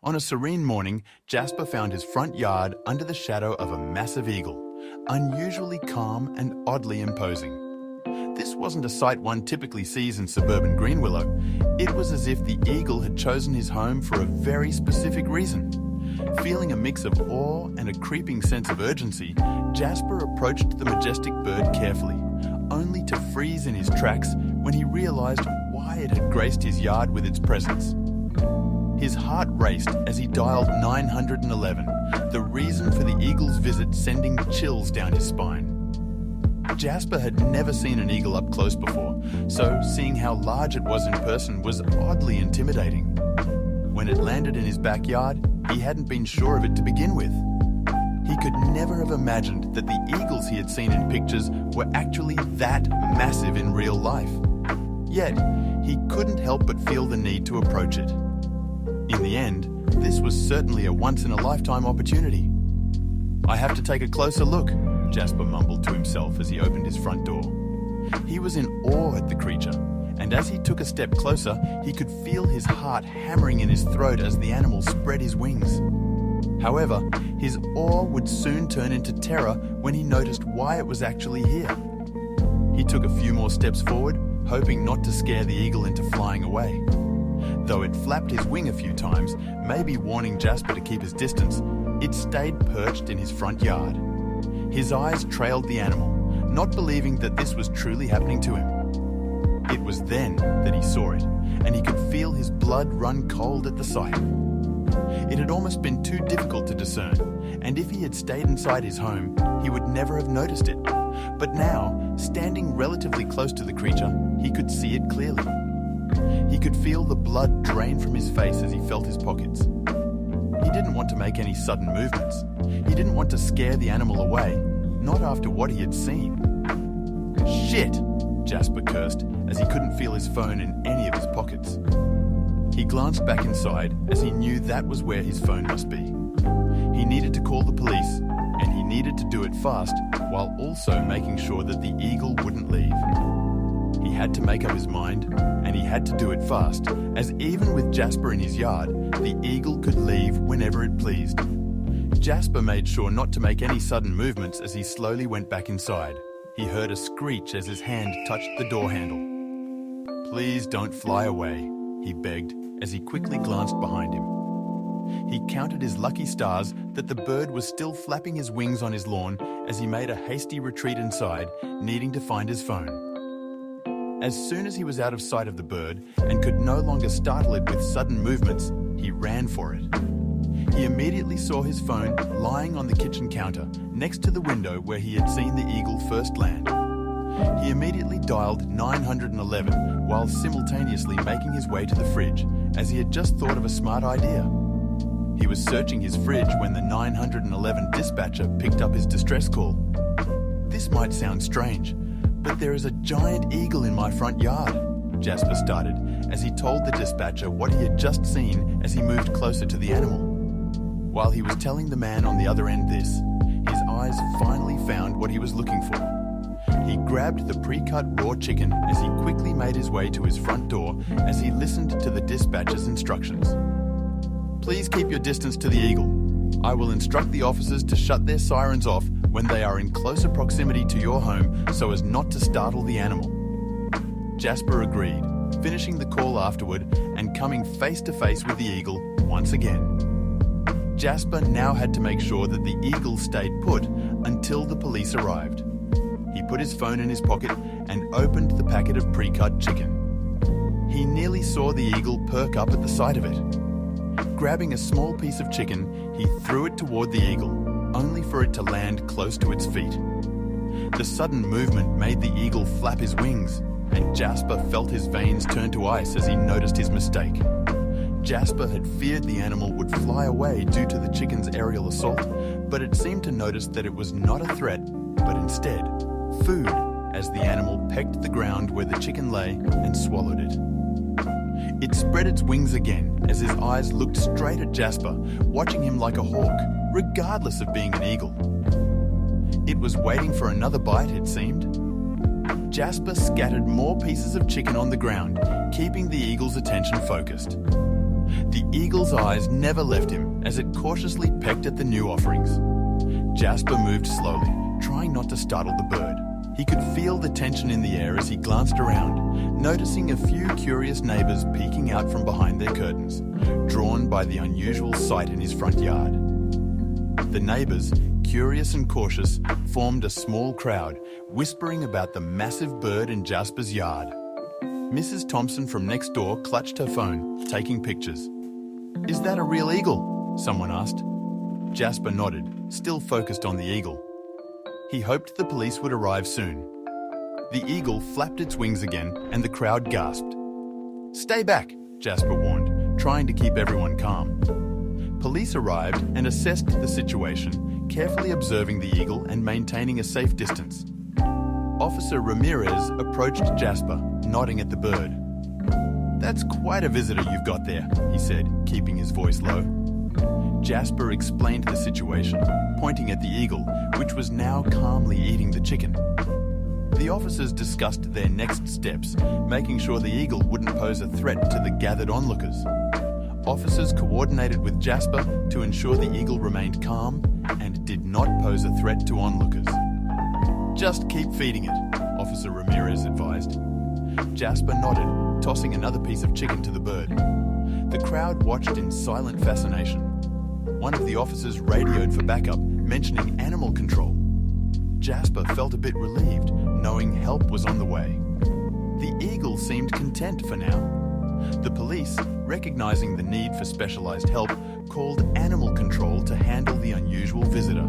On a serene morning, Jasper found his front yard under the shadow of a massive eagle, unusually calm and oddly imposing. This wasn't a sight one typically sees in suburban Greenwillow. It was as if the eagle had chosen his home for a very specific reason. Feeling a mix of awe and a creeping sense of urgency, Jasper approached the majestic bird carefully, only to freeze in his tracks when he realized why it had graced his yard with its presence. His heart raced as he dialed 911, the reason for the eagle's visit sending chills down his spine. Jasper had never seen an eagle up close before, so seeing how large it was in person was oddly intimidating. When it landed in his backyard, he hadn't been sure of it to begin with. He could never have imagined that the eagles he had seen in pictures were actually that massive in real life. Yet, he couldn't help but feel the need to approach it. In the end, this was certainly a once-in-a-lifetime opportunity. "I have to take a closer look," Jasper mumbled to himself as he opened his front door. He was in awe at the creature, and as he took a step closer, he could feel his heart hammering in his throat as the animal spread his wings. However, his awe would soon turn into terror when he noticed why it was actually here. He took a few more steps forward, hoping not to scare the eagle into flying away. Though it flapped his wing a few times, maybe warning Jasper to keep his distance, it stayed perched in his front yard. His eyes trailed the animal, not believing that this was truly happening to him. It was then that he saw it, and he could feel his blood run cold at the sight. It had almost been too difficult to discern, and if he had stayed inside his home, he would never have noticed it. But now, standing relatively close to the creature, he could see it clearly. He could feel the blood drain from his face as he felt his pockets. He didn't want to make any sudden movements. He didn't want to scare the animal away, not after what he had seen. "Shit!" Jasper cursed as he couldn't feel his phone in any of his pockets. He glanced back inside as he knew that was where his phone must be. He needed to call the police, and he needed to do it fast while also making sure that the eagle wouldn't leave. He had to make up his mind, and he had to do it fast, as even with Jasper in his yard, the eagle could leave whenever it pleased. Jasper made sure not to make any sudden movements as he slowly went back inside. He heard a screech as his hand touched the door handle. "Please don't fly away," he begged as he quickly glanced behind him. He counted his lucky stars that the bird was still flapping his wings on his lawn as he made a hasty retreat inside, needing to find his phone. As soon as he was out of sight of the bird and could no longer startle it with sudden movements, he ran for it. He immediately saw his phone lying on the kitchen counter next to the window where he had seen the eagle first land. He immediately dialed 911 while simultaneously making his way to the fridge, as he had just thought of a smart idea. He was searching his fridge when the 911 dispatcher picked up his distress call. "This might sound strange, but there is a giant eagle in my front yard," Jasper started as he told the dispatcher what he had just seen as he moved closer to the animal. While he was telling the man on the other end this, his eyes finally found what he was looking for. He grabbed the pre-cut raw chicken as he quickly made his way to his front door as he listened to the dispatcher's instructions. "Please keep your distance to the eagle. I will instruct the officers to shut their sirens off when they are in closer proximity to your home so as not to startle the animal." Jasper agreed, finishing the call afterward and coming face to face with the eagle once again. Jasper now had to make sure that the eagle stayed put until the police arrived. He put his phone in his pocket and opened the packet of pre-cut chicken. He nearly saw the eagle perk up at the sight of it. Grabbing a small piece of chicken, he threw it toward the eagle, only for it to land close to its feet. The sudden movement made the eagle flap his wings, and Jasper felt his veins turn to ice as he noticed his mistake. Jasper had feared the animal would fly away due to the chicken's aerial assault, but it seemed to notice that it was not a threat, but instead food, as the animal pecked the ground where the chicken lay and swallowed it. It spread its wings again as his eyes looked straight at Jasper, watching him like a hawk, regardless of being an eagle. It was waiting for another bite, it seemed. Jasper scattered more pieces of chicken on the ground, keeping the eagle's attention focused. The eagle's eyes never left him as it cautiously pecked at the new offerings. Jasper moved slowly, trying not to startle the bird. He could feel the tension in the air as he glanced around, noticing a few curious neighbours peeking out from behind their curtains, drawn by the unusual sight in his front yard. The neighbours, curious and cautious, formed a small crowd, whispering about the massive bird in Jasper's yard. Mrs. Thompson from next door clutched her phone, taking pictures. "Is that a real eagle?" someone asked. Jasper nodded, still focused on the eagle. He hoped the police would arrive soon. The eagle flapped its wings again and the crowd gasped. "Stay back," Jasper warned, trying to keep everyone calm. Police arrived and assessed the situation, carefully observing the eagle and maintaining a safe distance. Officer Ramirez approached Jasper, nodding at the bird. "That's quite a visitor you've got there," he said, keeping his voice low. Jasper explained the situation, pointing at the eagle, which was now calmly eating the chicken. The officers discussed their next steps, making sure the eagle wouldn't pose a threat to the gathered onlookers. Officers coordinated with Jasper to ensure the eagle remained calm and did not pose a threat to onlookers. "Just keep feeding it," Officer Ramirez advised. Jasper nodded, tossing another piece of chicken to the bird. The crowd watched in silent fascination. One of the officers radioed for backup, mentioning animal control. Jasper felt a bit relieved, knowing help was on the way. The eagle seemed content for now. The police, recognizing the need for specialized help, called animal control to handle the unusual visitor.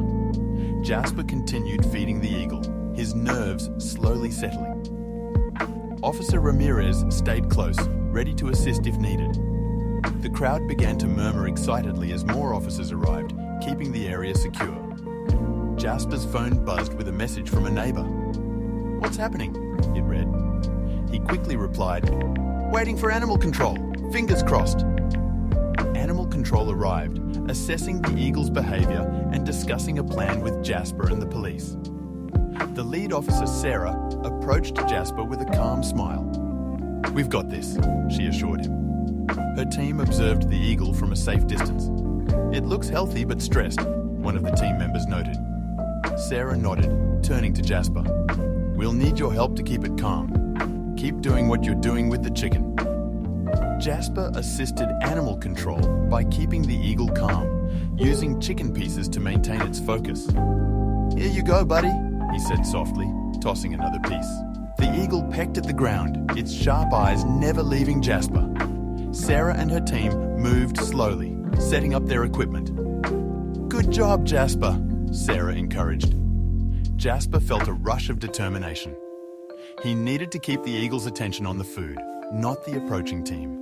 Jasper continued feeding the eagle, his nerves slowly settling. Officer Ramirez stayed close, ready to assist if needed. The crowd began to murmur excitedly as more officers arrived, keeping the area secure. Jasper's phone buzzed with a message from a neighbour. "What's happening?" it read. He quickly replied, "Waiting for animal control. Fingers crossed." Animal control arrived, assessing the eagle's behaviour and discussing a plan with Jasper and the police. The lead officer, Sarah, approached Jasper with a calm smile. "We've got this," she assured him. Her team observed the eagle from a safe distance. "It looks healthy but stressed," one of the team members noted. Sarah nodded, turning to Jasper. "We'll need your help to keep it calm. Keep doing what you're doing with the chicken." Jasper assisted animal control by keeping the eagle calm, using chicken pieces to maintain its focus. "Here you go, buddy," he said softly, tossing another piece. The eagle pecked at the ground, its sharp eyes never leaving Jasper. Sarah and her team moved slowly, setting up their equipment. "Good job, Jasper," Sarah encouraged. Jasper felt a rush of determination. He needed to keep the eagle's attention on the food, not the approaching team.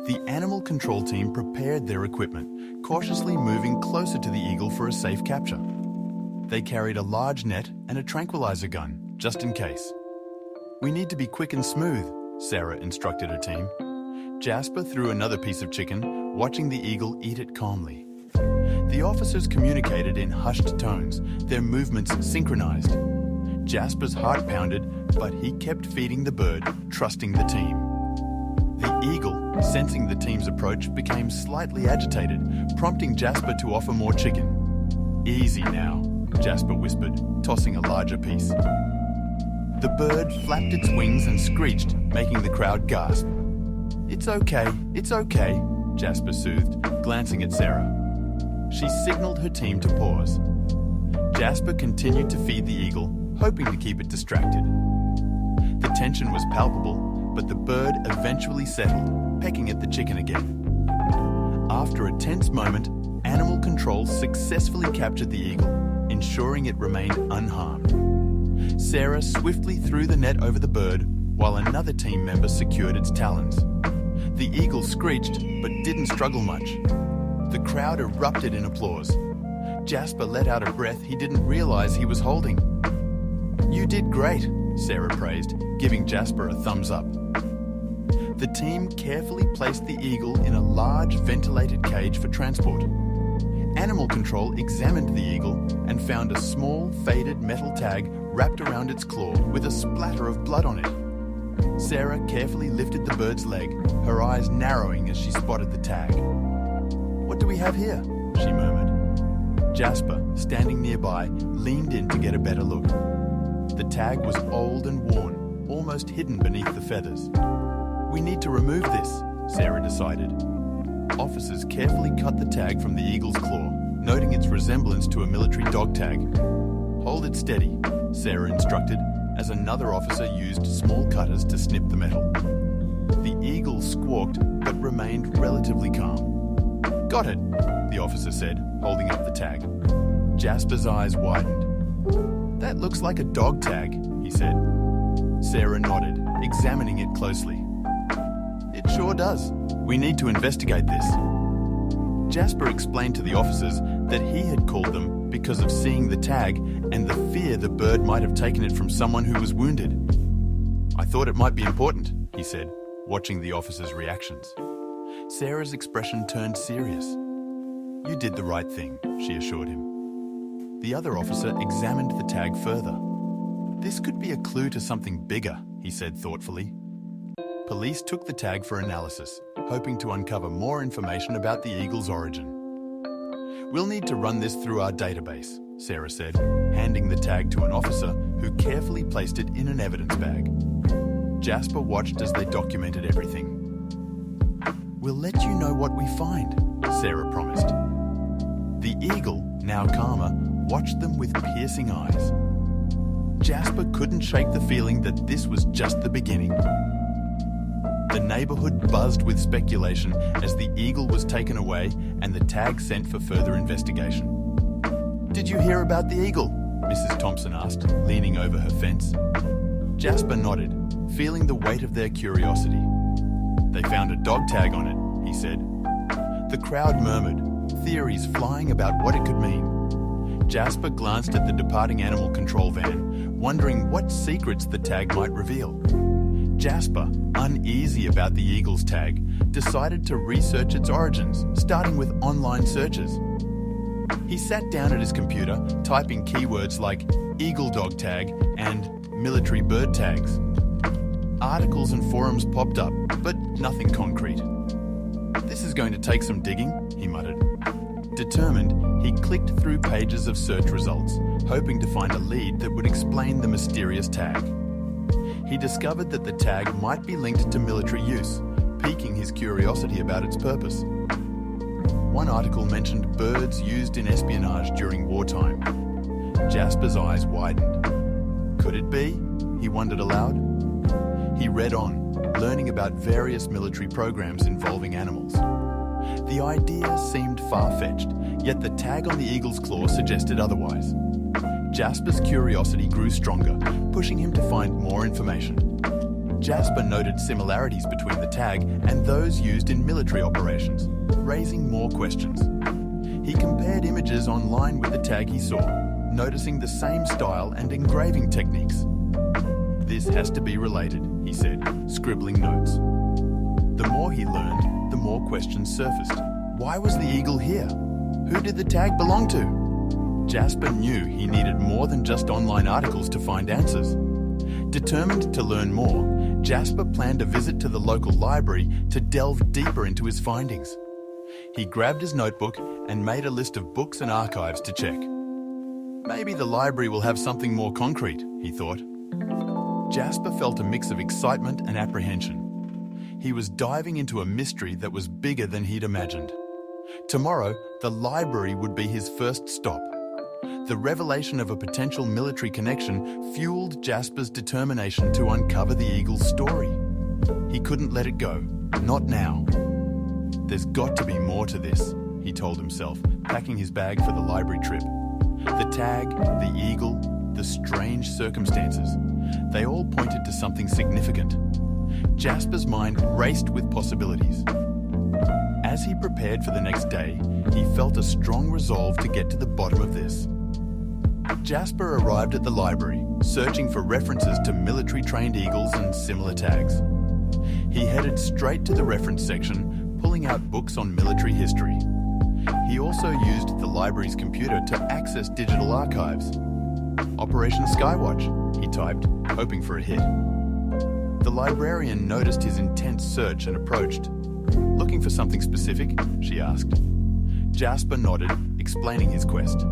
The animal control team prepared their equipment, cautiously moving closer to the eagle for a safe capture. They carried a large net and a tranquilizer gun, just in case. "We need to be quick and smooth," Sarah instructed her team. Jasper threw another piece of chicken, watching the eagle eat it calmly. The officers communicated in hushed tones, their movements synchronized. Jasper's heart pounded, but he kept feeding the bird, trusting the team. The eagle, sensing the team's approach, became slightly agitated, prompting Jasper to offer more chicken. "Easy now," Jasper whispered, tossing a larger piece. The bird flapped its wings and screeched, making the crowd gasp. It's okay," Jasper soothed, glancing at Sarah. She signaled her team to pause. Jasper continued to feed the eagle, hoping to keep it distracted. The tension was palpable, but the bird eventually settled, pecking at the chicken again. After a tense moment, animal control successfully captured the eagle, ensuring it remained unharmed. Sarah swiftly threw the net over the bird, while another team member secured its talons. The eagle screeched, but didn't struggle much. The crowd erupted in applause. Jasper let out a breath he didn't realize he was holding. "You did great," Sarah praised, giving Jasper a thumbs up. The team carefully placed the eagle in a large ventilated cage for transport. Animal control examined the eagle and found a small, faded metal tag wrapped around its claw with a splatter of blood on it. Sarah carefully lifted the bird's leg, her eyes narrowing as she spotted the tag. "What do we have here?" she murmured. Jasper, standing nearby, leaned in to get a better look. The tag was old and worn, almost hidden beneath the feathers. "We need to remove this," Sarah decided. Officers carefully cut the tag from the eagle's claw, noting its resemblance to a military dog tag. "Hold it steady," Sarah instructed, as another officer used small cutters to snip the metal. The eagle squawked but remained relatively calm. "Got it," the officer said, holding up the tag. Jasper's eyes widened. "That looks like a dog tag," he said. Sarah nodded, examining it closely. "It sure does. We need to investigate this." Jasper explained to the officers that he had called them because of seeing the tag and the fear the bird might have taken it from someone who was wounded. "I thought it might be important," he said, watching the officers' reactions. Sarah's expression turned serious. "You did the right thing," she assured him. The other officer examined the tag further. "This could be a clue to something bigger," he said thoughtfully. Police took the tag for analysis, hoping to uncover more information about the eagle's origin. "We'll need to run this through our database," Sarah said, handing the tag to an officer who carefully placed it in an evidence bag. Jasper watched as they documented everything. "We'll let you know what we find," Sarah promised. The eagle, now calmer, watched them with piercing eyes. Jasper couldn't shake the feeling that this was just the beginning. The neighborhood buzzed with speculation as the eagle was taken away and the tag sent for further investigation. "Did you hear about the eagle?" Mrs. Thompson asked, leaning over her fence. Jasper nodded, feeling the weight of their curiosity. "They found a dog tag on it," he said. The crowd murmured, theories flying about what it could mean. Jasper glanced at the departing animal control van, wondering what secrets the tag might reveal. Jasper, uneasy about the eagle's tag, decided to research its origins, starting with online searches. He sat down at his computer, typing keywords like eagle dog tag and military bird tags. Articles and forums popped up, but nothing concrete. "This is going to take some digging," he muttered. Determined, he clicked through pages of search results, hoping to find a lead that would explain the mysterious tag. He discovered that the tag might be linked to military use, piquing his curiosity about its purpose. One article mentioned birds used in espionage during wartime. Jasper's eyes widened. Could it be? He wondered aloud. He read on, learning about various military programs involving animals. The idea seemed far-fetched, yet the tag on the eagle's claw suggested otherwise. Jasper's curiosity grew stronger, pushing him to find more information. Jasper noted similarities between the tag and those used in military operations, raising more questions. He compared images online with the tag he saw, noticing the same style and engraving techniques. "This has to be related," he said, scribbling notes. The more he learned, the more questions surfaced. Why was the eagle here? Who did the tag belong to? Jasper knew he needed more than just online articles to find answers. Determined to learn more, Jasper planned a visit to the local library to delve deeper into his findings. He grabbed his notebook and made a list of books and archives to check. Maybe the library will have something more concrete, he thought. Jasper felt a mix of excitement and apprehension. He was diving into a mystery that was bigger than he'd imagined. Tomorrow, the library would be his first stop. The revelation of a potential military connection fueled Jasper's determination to uncover the eagle's story. He couldn't let it go, not now. There's got to be more to this, he told himself, packing his bag for the library trip. The tag, the eagle, the strange circumstances, they all pointed to something significant. Jasper's mind raced with possibilities. As he prepared for the next day, he felt a strong resolve to get to the bottom of this. Jasper arrived at the library, searching for references to military-trained eagles and similar tags. He headed straight to the reference section, pulling out books on military history. He also used the library's computer to access digital archives. Operation Skywatch, he typed, hoping for a hit. The librarian noticed his intense search and approached. "Looking for something specific?" she asked. Jasper nodded, explaining his quest.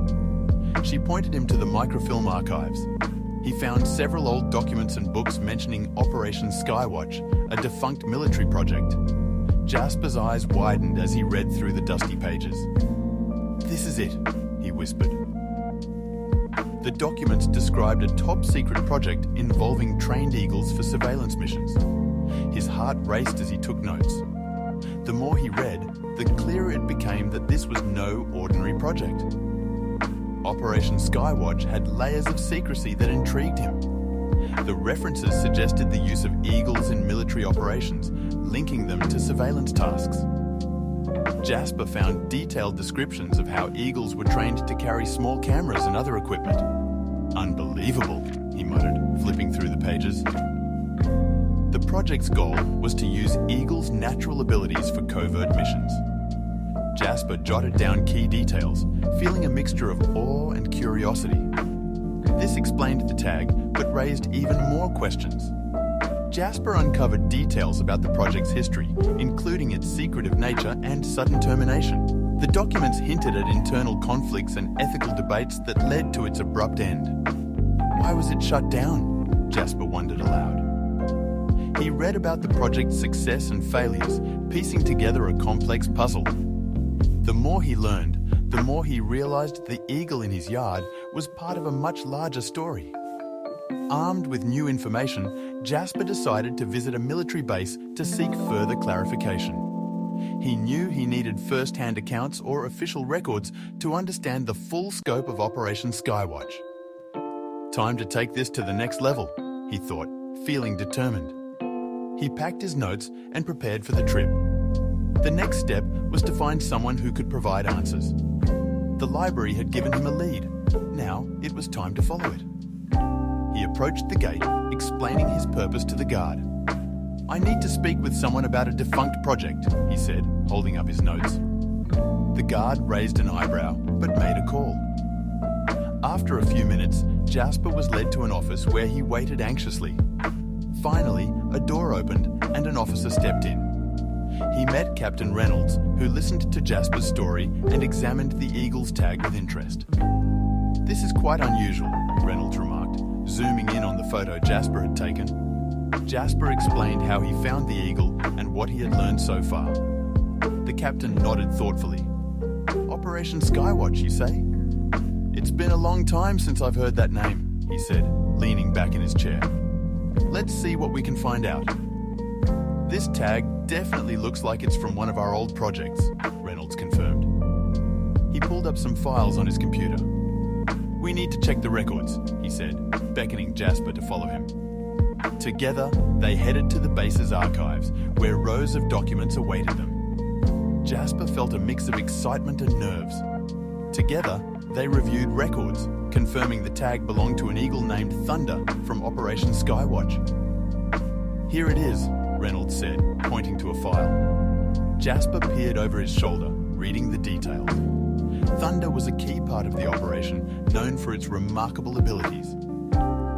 She pointed him to the microfilm archives. He found several old documents and books mentioning Operation Skywatch, a defunct military project. Jasper's eyes widened as he read through the dusty pages. "This is it," he whispered. The documents described a top-secret project involving trained eagles for surveillance missions. His heart raced as he took notes. The more he read, the clearer it became that this was no ordinary project. Operation Skywatch had layers of secrecy that intrigued him. The references suggested the use of eagles in military operations, linking them to surveillance tasks. Jasper found detailed descriptions of how eagles were trained to carry small cameras and other equipment. "Unbelievable," he muttered, flipping through the pages. The project's goal was to use eagles' natural abilities for covert missions. Jasper jotted down key details, feeling a mixture of awe and curiosity. This explained the tag, but raised even more questions. Jasper uncovered details about the project's history, including its secretive nature and sudden termination. The documents hinted at internal conflicts and ethical debates that led to its abrupt end. Why was it shut down? Jasper wondered aloud. He read about the project's success and failures, piecing together a complex puzzle. The more he learned, the more he realized the eagle in his yard was part of a much larger story. Armed with new information, Jasper decided to visit a military base to seek further clarification. He knew he needed first-hand accounts or official records to understand the full scope of Operation Skywatch. Time to take this to the next level, he thought, feeling determined. He packed his notes and prepared for the trip. The next step was to find someone who could provide answers. The library had given him a lead. Now it was time to follow it. He approached the gate, explaining his purpose to the guard. "I need to speak with someone about a defunct project," he said, holding up his notes. The guard raised an eyebrow, but made a call. After a few minutes, Jasper was led to an office where he waited anxiously. Finally, a door opened and an officer stepped in. He met Captain Reynolds, who listened to Jasper's story and examined the eagle's tag with interest. "This is quite unusual," Reynolds remarked, zooming in on the photo Jasper had taken. Jasper explained how he found the eagle and what he had learned so far. The captain nodded thoughtfully. "Operation Skywatch, you say? It's been a long time since I've heard that name," he said, leaning back in his chair. "Let's see what we can find out." "This tag definitely looks like it's from one of our old projects," Reynolds confirmed. He pulled up some files on his computer. "We need to check the records," he said, beckoning Jasper to follow him. Together, they headed to the base's archives, where rows of documents awaited them. Jasper felt a mix of excitement and nerves. Together, they reviewed records, confirming the tag belonged to an eagle named Thunder from Operation Skywatch. "Here it is," Reynolds said, pointing to a file. Jasper peered over his shoulder, reading the details. Thunder was a key part of the operation, known for its remarkable abilities.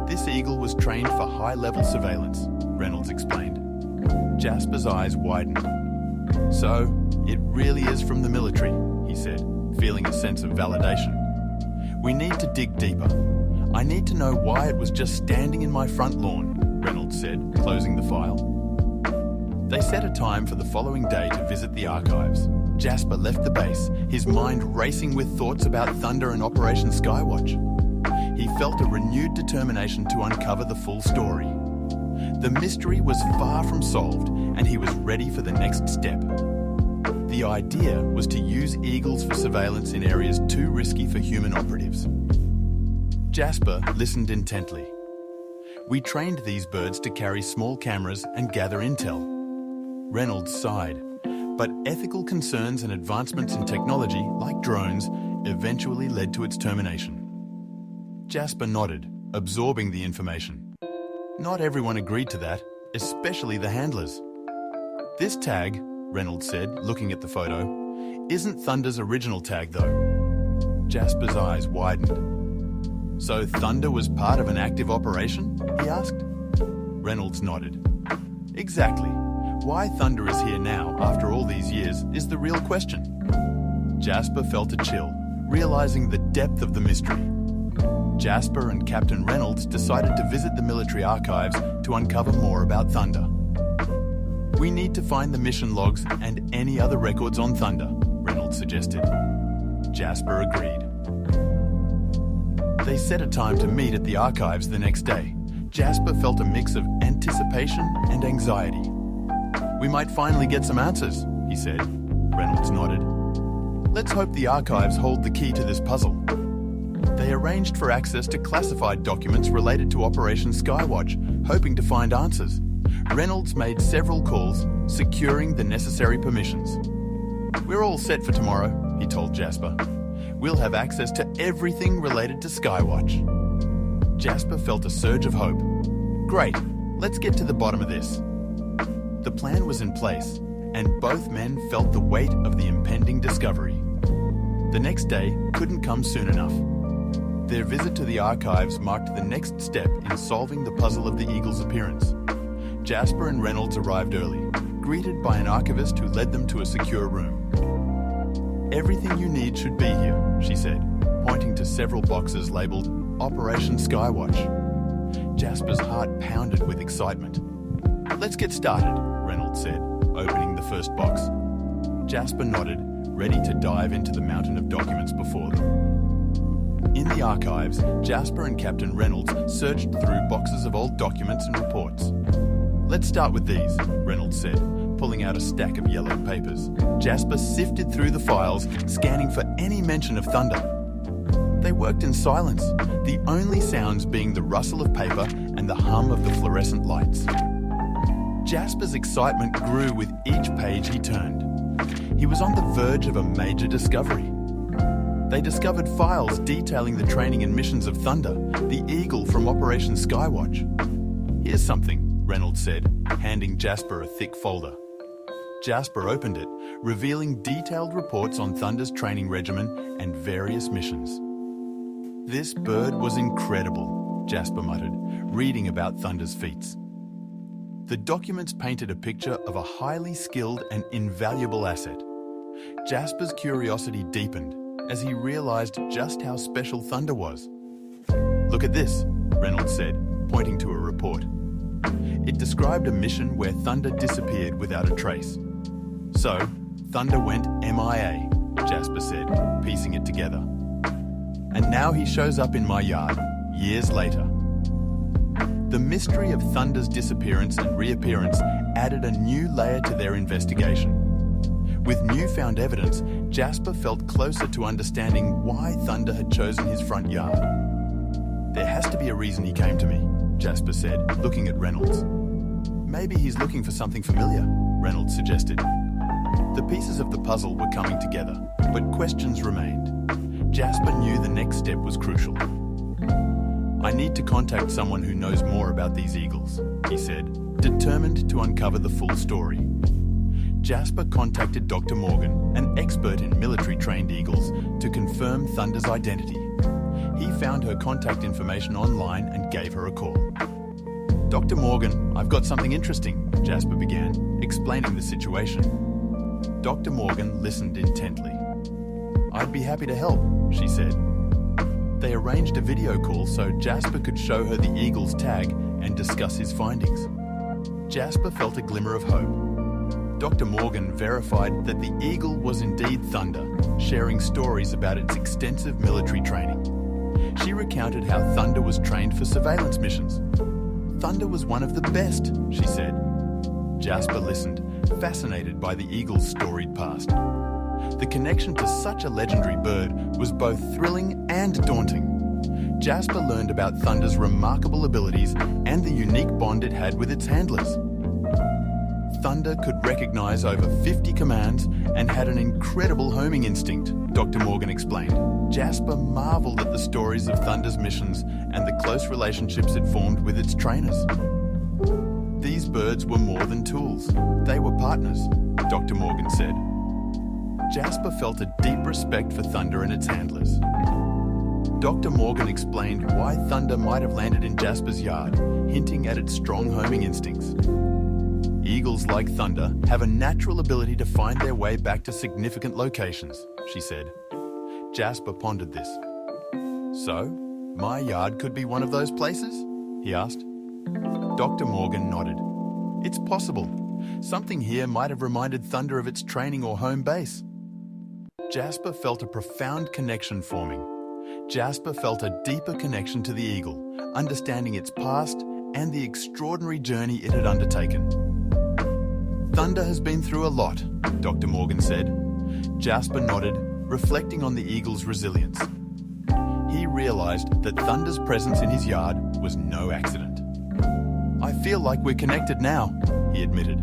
This eagle was trained for high-level surveillance, Reynolds explained. Jasper's eyes widened. "So, it really is from the military," he said, feeling a sense of validation. "We need to dig deeper. I need to know why it was just standing in my front lawn," Reynolds said, closing the file. They set a time for the following day to visit the archives. Jasper left the base, his mind racing with thoughts about Thunder and Operation Skywatch. He felt a renewed determination to uncover the full story. The mystery was far from solved, and he was ready for the next step. The idea was to use eagles for surveillance in areas too risky for human operatives. Jasper listened intently. "We trained these birds to carry small cameras and gather intel." Reynolds sighed, but ethical concerns and advancements in technology, like drones, eventually led to its termination. Jasper nodded, absorbing the information. Not everyone agreed to that, especially the handlers. "This tag," Reynolds said, looking at the photo, "isn't Thunder's original tag, though." Jasper's eyes widened. "So Thunder was part of an active operation?" he asked. Reynolds nodded. Exactly. Why thunder is here now, after all these years, is the real question. Jasper felt a chill, realizing the depth of the mystery. Jasper and Captain Reynolds decided to visit the military archives to uncover more about thunder. We need to find the mission logs and any other records on thunder, Reynolds suggested. Jasper agreed. They set a time to meet at the archives the next day. Jasper felt a mix of anticipation and anxiety. We might finally get some answers, he said. Reynolds nodded. Let's hope the archives hold the key to this puzzle. They arranged for access to classified documents related to Operation Skywatch, hoping to find answers. Reynolds made several calls, securing the necessary permissions. We're all set for tomorrow, he told Jasper. We'll have access to everything related to Skywatch. Jasper felt a surge of hope. Great, let's get to the bottom of this. The plan was in place, and both men felt the weight of the impending discovery. The next day couldn't come soon enough. Their visit to the archives marked the next step in solving the puzzle of the Eagle's appearance. Jasper and Reynolds arrived early, greeted by an archivist who led them to a secure room. Everything you need should be here, she said, pointing to several boxes labelled Operation Skywatch. Jasper's heart pounded with excitement. Let's get started, Reynolds said, opening the first box. Jasper nodded, ready to dive into the mountain of documents before them. In the archives, Jasper and Captain Reynolds searched through boxes of old documents and reports. Let's start with these, Reynolds said, pulling out a stack of yellow papers. Jasper sifted through the files, scanning for any mention of thunder. They worked in silence, the only sounds being the rustle of paper and the hum of the fluorescent lights. Jasper's excitement grew with each page he turned. He was on the verge of a major discovery. They discovered files detailing the training and missions of Thunder, the Eagle from Operation Skywatch. Here's something, Reynolds said, handing Jasper a thick folder. Jasper opened it, revealing detailed reports on Thunder's training regimen and various missions. This bird was incredible, Jasper muttered, reading about Thunder's feats. The documents painted a picture of a highly skilled and invaluable asset. Jasper's curiosity deepened as he realized just how special Thunder was. Look at this, Reynolds said, pointing to a report. It described a mission where Thunder disappeared without a trace. So, Thunder went MIA, Jasper said, piecing it together. And now he shows up in my yard, years later. The mystery of Thunder's disappearance and reappearance added a new layer to their investigation. With newfound evidence, Jasper felt closer to understanding why Thunder had chosen his front yard. There has to be a reason he came to me, Jasper said, looking at Reynolds. Maybe he's looking for something familiar, Reynolds suggested. The pieces of the puzzle were coming together, but questions remained. Jasper knew the next step was crucial. I need to contact someone who knows more about these eagles, he said, determined to uncover the full story. Jasper contacted Dr. Morgan, an expert in military-trained eagles, to confirm Thunder's identity. He found her contact information online and gave her a call. Dr. Morgan, I've got something interesting, Jasper began, explaining the situation. Dr. Morgan listened intently. I'd be happy to help, she said. They arranged a video call so Jasper could show her the eagle's tag and discuss his findings. Jasper felt a glimmer of hope. Dr. Morgan verified that the eagle was indeed Thunder, sharing stories about its extensive military training. She recounted how Thunder was trained for surveillance missions. Thunder was one of the best, she said. Jasper listened, fascinated by the eagle's storied past. The connection to such a legendary bird was both thrilling and daunting. Jasper learned about Thunder's remarkable abilities and the unique bond it had with its handlers. Thunder could recognize over 50 commands and had an incredible homing instinct, Dr. Morgan explained. Jasper marveled at the stories of Thunder's missions and the close relationships it formed with its trainers. These birds were more than tools. They were partners, Dr. Morgan said. Jasper felt a deep respect for Thunder and its handlers. Dr. Morgan explained why Thunder might have landed in Jasper's yard, hinting at its strong homing instincts. Eagles, like Thunder, have a natural ability to find their way back to significant locations, she said. Jasper pondered this. So, my yard could be one of those places? He asked. Dr. Morgan nodded. It's possible. Something here might have reminded Thunder of its training or home base. Jasper felt a profound connection forming. Jasper felt a deeper connection to the eagle, understanding its past and the extraordinary journey it had undertaken. Thunder has been through a lot, Dr. Morgan said. Jasper nodded, reflecting on the eagle's resilience. He realized that Thunder's presence in his yard was no accident. I feel like we're connected now, he admitted.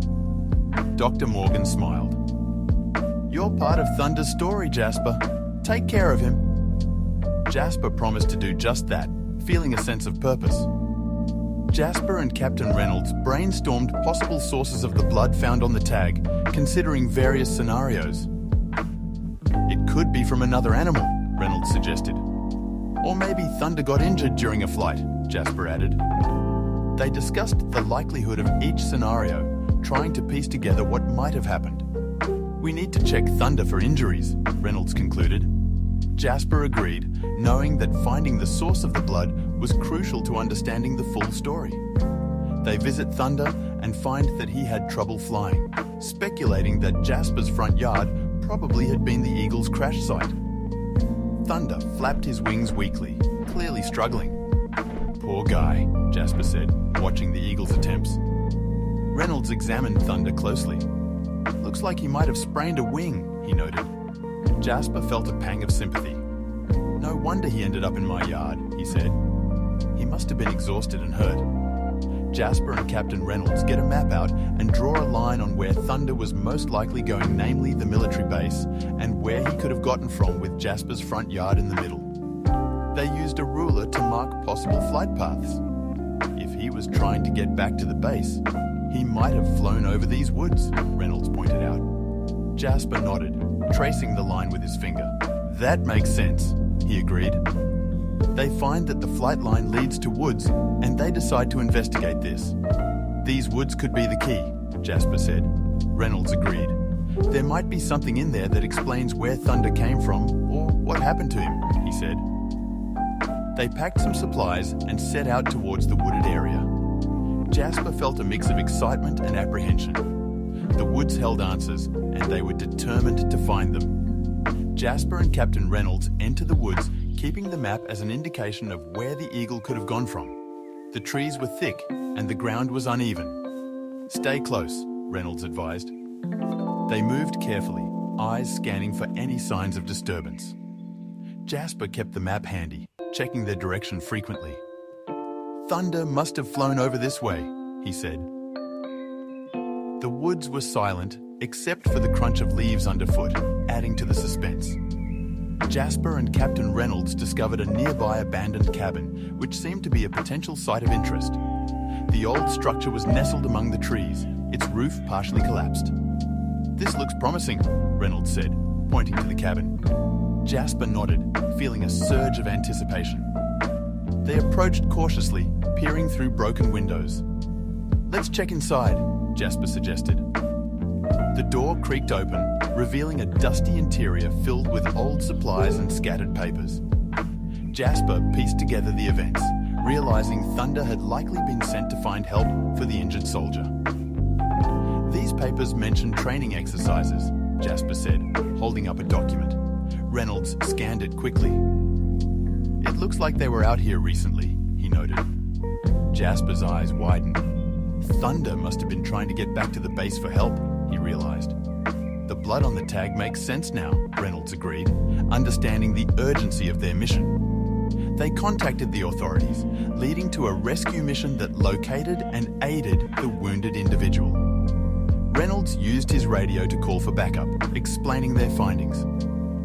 Dr. Morgan smiled. You're part of Thunder's story, Jasper. Take care of him. Jasper promised to do just that, feeling a sense of purpose. Jasper and Captain Reynolds brainstormed possible sources of the blood found on the tag, considering various scenarios. It could be from another animal, Reynolds suggested. Or maybe Thunder got injured during a flight, Jasper added. They discussed the likelihood of each scenario, trying to piece together what might have happened. We need to check Thunder for injuries, Reynolds concluded. Jasper agreed, knowing that finding the source of the blood was crucial to understanding the full story. They visit Thunder and find that he had trouble flying, speculating that Jasper's front yard probably had been the eagle's crash site. Thunder flapped his wings weakly, clearly struggling. Poor guy, Jasper said, watching the eagle's attempts. Reynolds examined Thunder closely. Looks like he might have sprained a wing, he noted. Jasper felt a pang of sympathy. No wonder he ended up in my yard, he said. He must have been exhausted and hurt. Jasper and Captain Reynolds get a map out and draw a line on where Thunder was most likely going, namely the military base, and where he could have gotten from with Jasper's front yard in the middle. They used a ruler to mark possible flight paths. If he was trying to get back to the base, he might have flown over these woods, Reynolds pointed out. Jasper nodded, tracing the line with his finger. That makes sense, he agreed. They find that the flight line leads to woods, and they decide to investigate this. These woods could be the key, Jasper said. Reynolds agreed. There might be something in there that explains where Thunder came from, or what happened to him, he said. They packed some supplies and set out towards the wooded area. Jasper felt a mix of excitement and apprehension. The woods held answers, and they were determined to find them. Jasper and Captain Reynolds enter the woods, keeping the map as an indication of where the eagle could have gone from. The trees were thick, and the ground was uneven. Stay close, Reynolds advised. They moved carefully, eyes scanning for any signs of disturbance. Jasper kept the map handy, checking their direction frequently. Thunder must have flown over this way, he said. The woods were silent, except for the crunch of leaves underfoot, adding to the suspense. Jasper and Captain Reynolds discovered a nearby abandoned cabin, which seemed to be a potential site of interest. The old structure was nestled among the trees, its roof partially collapsed. This looks promising, Reynolds said, pointing to the cabin. Jasper nodded, feeling a surge of anticipation. They approached cautiously, peering through broken windows. Let's check inside, Jasper suggested. The door creaked open, revealing a dusty interior filled with old supplies and scattered papers. Jasper pieced together the events, realizing Thunder had likely been sent to find help for the injured soldier. These papers mentioned training exercises, Jasper said, holding up a document. Reynolds scanned it quickly. It looks like they were out here recently, he noted. Jasper's eyes widened. Thunder must have been trying to get back to the base for help, he realized. The blood on the tag makes sense now, Reynolds agreed, understanding the urgency of their mission. They contacted the authorities, leading to a rescue mission that located and aided the wounded individual. Reynolds used his radio to call for backup, explaining their findings.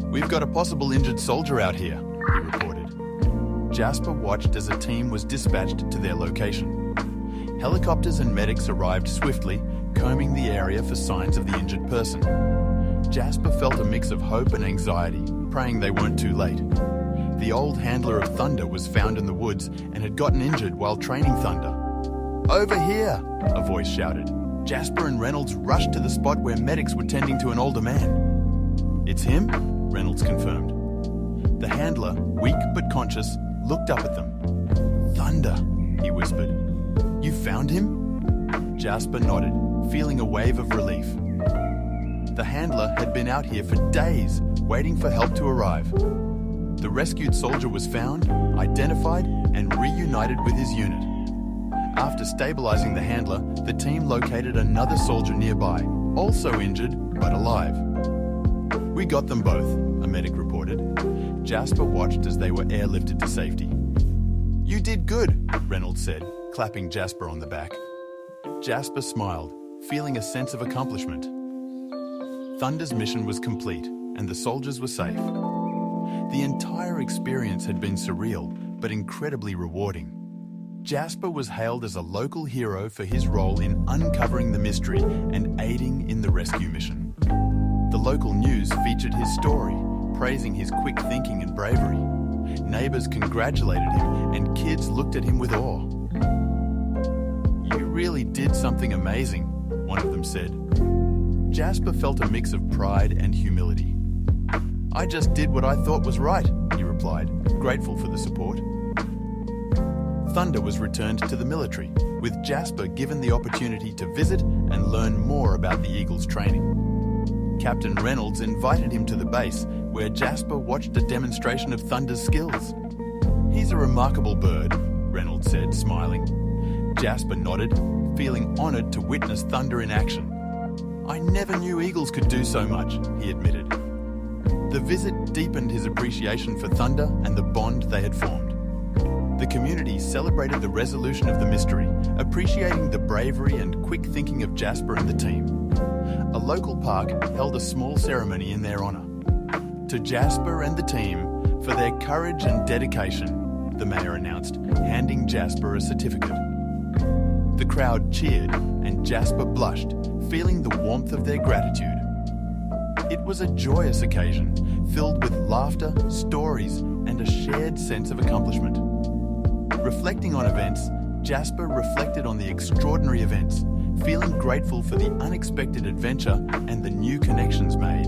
We've got a possible injured soldier out here, he reported. Jasper watched as a team was dispatched to their location. Helicopters and medics arrived swiftly, combing the area for signs of the injured person. Jasper felt a mix of hope and anxiety, praying they weren't too late. The old handler of Thunder was found in the woods and had gotten injured while training Thunder. Over here, a voice shouted. Jasper and Reynolds rushed to the spot where medics were tending to an older man. "It's him?" Reynolds confirmed. The handler, weak but conscious, looked up at them. "Thunder," he whispered. "You found him?" Jasper nodded, feeling a wave of relief. The handler had been out here for days, waiting for help to arrive. The rescued soldier was found, identified, and reunited with his unit. After stabilizing the handler, the team located another soldier nearby, also injured but alive. "We got them both," a medic reported. Jasper watched as they were airlifted to safety. "You did good," Reynolds said, clapping Jasper on the back. Jasper smiled, feeling a sense of accomplishment. Thunder's mission was complete, and the soldiers were safe. The entire experience had been surreal, but incredibly rewarding. Jasper was hailed as a local hero for his role in uncovering the mystery and aiding in the rescue mission. The local news featured his story, praising his quick thinking and bravery. Neighbors congratulated him, and kids looked at him with awe. "You really did something amazing," one of them said. Jasper felt a mix of pride and humility. "I just did what I thought was right," he replied, grateful for the support. Thunder was returned to the military, with Jasper given the opportunity to visit and learn more about the Eagle's training. Captain Reynolds invited him to the base, where Jasper watched a demonstration of Thunder's skills. "He's a remarkable bird," Reynolds said, smiling. Jasper nodded, feeling honored to witness Thunder in action. "I never knew eagles could do so much," he admitted. The visit deepened his appreciation for Thunder and the bond they had formed. The community celebrated the resolution of the mystery, appreciating the bravery and quick thinking of Jasper and the team. A local park held a small ceremony in their honor. "To Jasper and the team for their courage and dedication," the mayor announced, handing Jasper a certificate. The crowd cheered, and Jasper blushed, feeling the warmth of their gratitude. It was a joyous occasion, filled with laughter, stories, and a shared sense of accomplishment. Reflecting on events, Jasper reflected on the extraordinary events, feeling grateful for the unexpected adventure and the new connections made.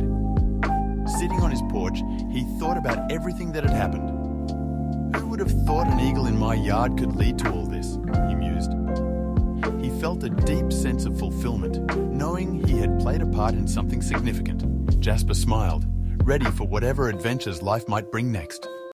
Sitting on his porch, he thought about everything that had happened. "Who would have thought an eagle in my yard could lead to all this?" he mused. He felt a deep sense of fulfillment, knowing he had played a part in something significant. Jasper smiled, ready for whatever adventures life might bring next.